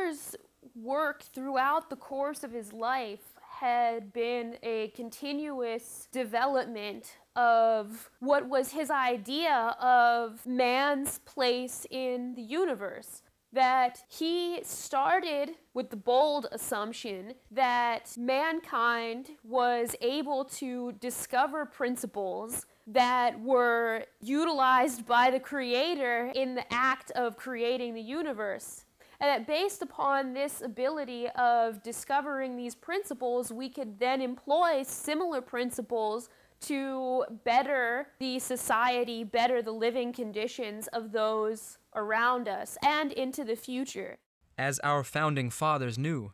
Kepler's work throughout the course of his life had been a continuous development of what was his idea of man's place in the universe. That he started with the bold assumption that mankind was able to discover principles that were utilized by the Creator in the act of creating the universe. And that based upon this ability of discovering these principles, we could then employ similar principles to better the society, better the living conditions of those around us, and into the future. As our founding fathers knew,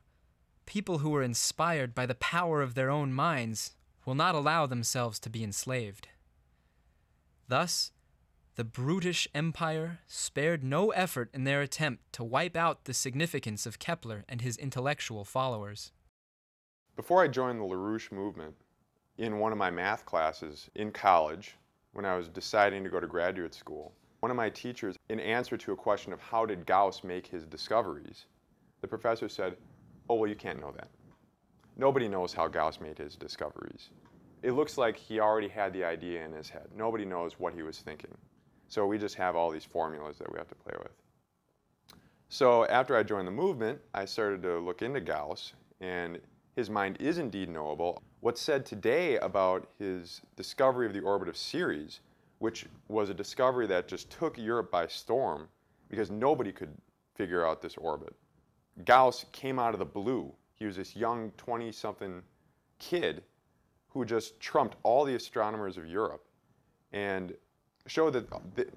people who were inspired by the power of their own minds will not allow themselves to be enslaved. Thus, the brutish empire spared no effort in their attempt to wipe out the significance of Kepler and his intellectual followers. Before I joined the LaRouche movement, in one of my math classes in college, when I was deciding to go to graduate school, one of my teachers, in answer to a question of how did Gauss make his discoveries, the professor said, "Oh, well, you can't know that. Nobody knows how Gauss made his discoveries. It looks like he already had the idea in his head. Nobody knows what he was thinking. So we just have all these formulas that we have to play with." So after I joined the movement, I started to look into Gauss, and his mind is indeed knowable. What's said today about his discovery of the orbit of Ceres, which was a discovery that just took Europe by storm because nobody could figure out this orbit. Gauss came out of the blue. He was this young 20-something kid who just trumped all the astronomers of Europe and showed that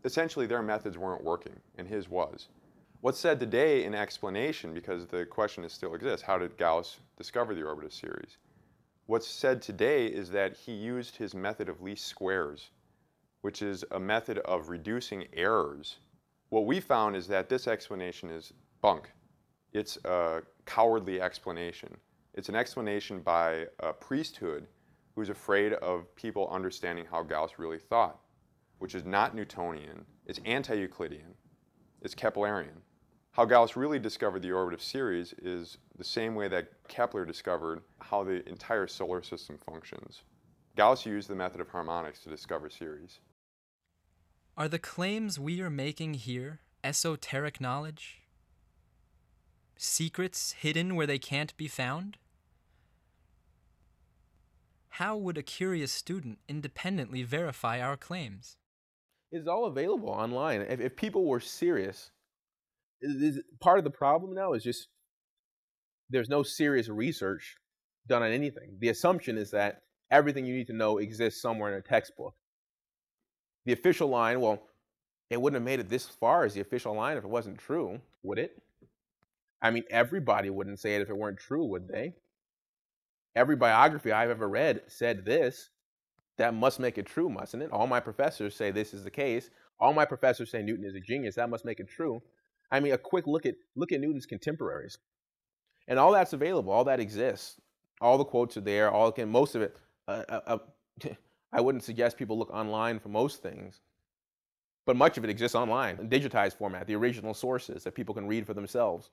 essentially their methods weren't working, and his was. What's said today in explanation, because the question still exists, how did Gauss discover the orbit of Ceres? What's said today is that he used his method of least squares, which is a method of reducing errors. What we found is that this explanation is bunk. It's a cowardly explanation. It's an explanation by a priesthood who's afraid of people understanding how Gauss really thought, which is not Newtonian, it's anti-Euclidean, it's Keplerian. How Gauss really discovered the orbit of Ceres is the same way that Kepler discovered how the entire solar system functions. Gauss used the method of harmonics to discover Ceres. Are the claims we are making here esoteric knowledge? Secrets hidden where they can't be found? How would a curious student independently verify our claims? It's all available online. If people were serious, part of the problem now is just there's no serious research done on anything. The assumption is that everything you need to know exists somewhere in a textbook. The official line, well, it wouldn't have made it this far as the official line if it wasn't true, would it? I mean, everybody wouldn't say it if it weren't true, would they? Every biography I've ever read said this. That must make it true, mustn't it? All my professors say this is the case. All my professors say Newton is a genius. That must make it true. I mean, a quick look at Newton's contemporaries. And all that's available, all that exists. All the quotes are there, most of it. I wouldn't suggest people look online for most things, but much of it exists online, in digitized format, the original sources that people can read for themselves.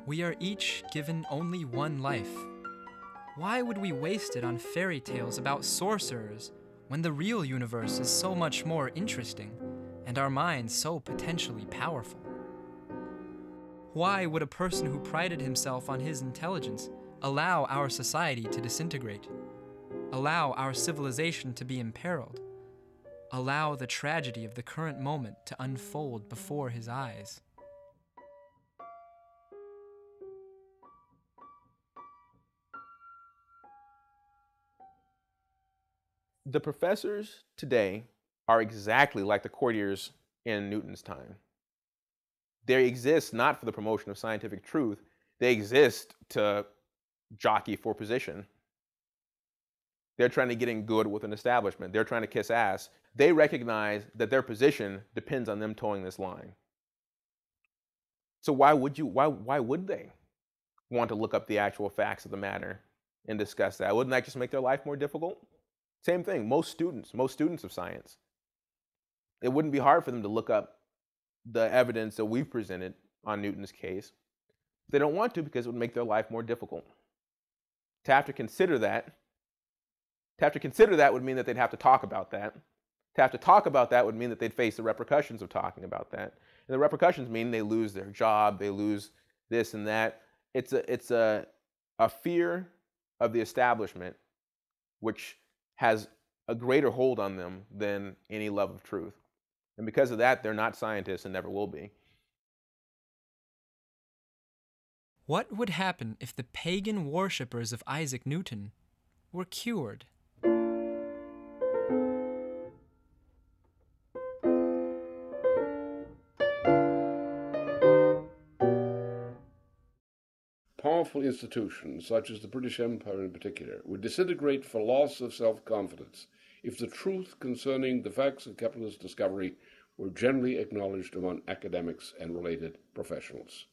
We are each given only one life. Why would we waste it on fairy tales about sorcerers when the real universe is so much more interesting and our minds so potentially powerful? Why would a person who prided himself on his intelligence allow our society to disintegrate, allow our civilization to be imperiled, allow the tragedy of the current moment to unfold before his eyes? The professors today are exactly like the courtiers in Newton's time. They exist not for the promotion of scientific truth. They exist to jockey for position. They're trying to get in good with an establishment. They're trying to kiss ass. They recognize that their position depends on them towing this line. So why would they want to look up the actual facts of the matter and discuss that? Wouldn't that just make their life more difficult? Same thing, most students of science. It wouldn't be hard for them to look up the evidence that we've presented on Newton's case. They don't want to because it would make their life more difficult. To have to consider that would mean that they'd have to talk about that. To have to talk about that would mean that they'd face the repercussions of talking about that. And the repercussions mean they lose their job, they lose this and that. It's a fear of the establishment which has a greater hold on them than any love of truth. And because of that, they're not scientists and never will be. What would happen if the pagan worshippers of Isaac Newton were cured? Powerful institutions, such as the British Empire in particular, would disintegrate for loss of self-confidence if the truth concerning the facts of Kepler's discovery were generally acknowledged among academics and related professionals.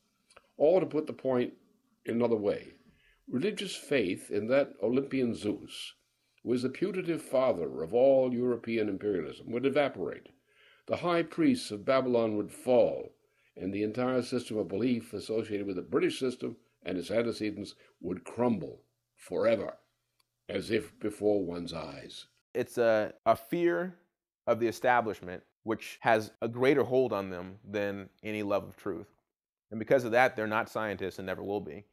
Or, to put the point in another way, religious faith in that Olympian Zeus, who is the putative father of all European imperialism, would evaporate. The high priests of Babylon would fall, and the entire system of belief associated with the British system and its antecedents would crumble forever, as if before one's eyes. It's a fear of the establishment which has a greater hold on them than any love of truth. And because of that, they're not scientists and never will be.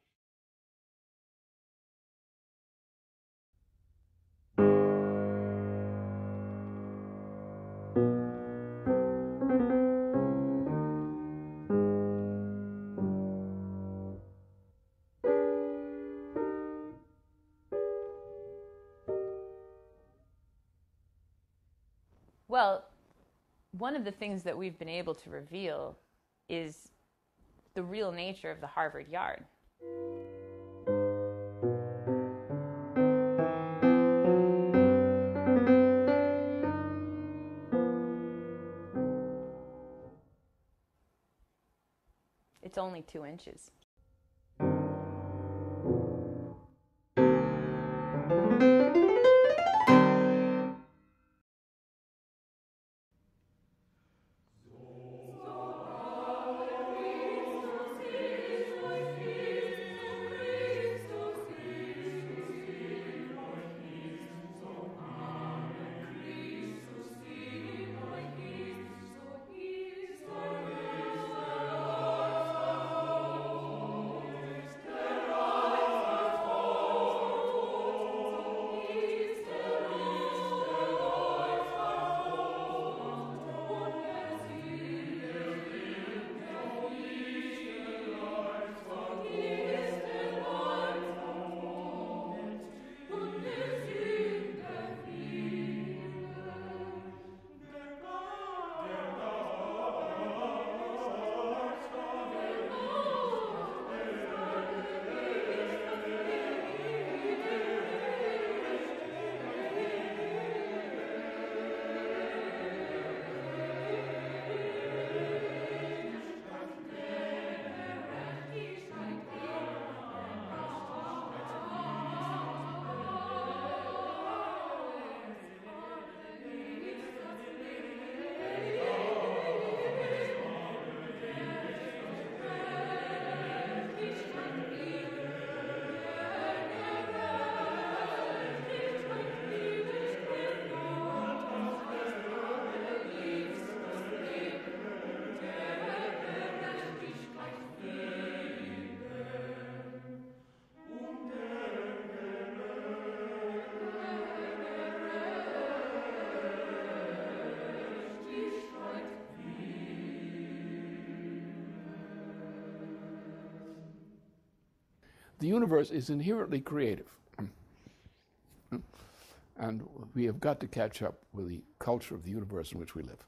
Well, one of the things that we've been able to reveal is the real nature of the Harvard Yard. It's only 2 inches. The universe is inherently creative. And we have got to catch up with the culture of the universe in which we live.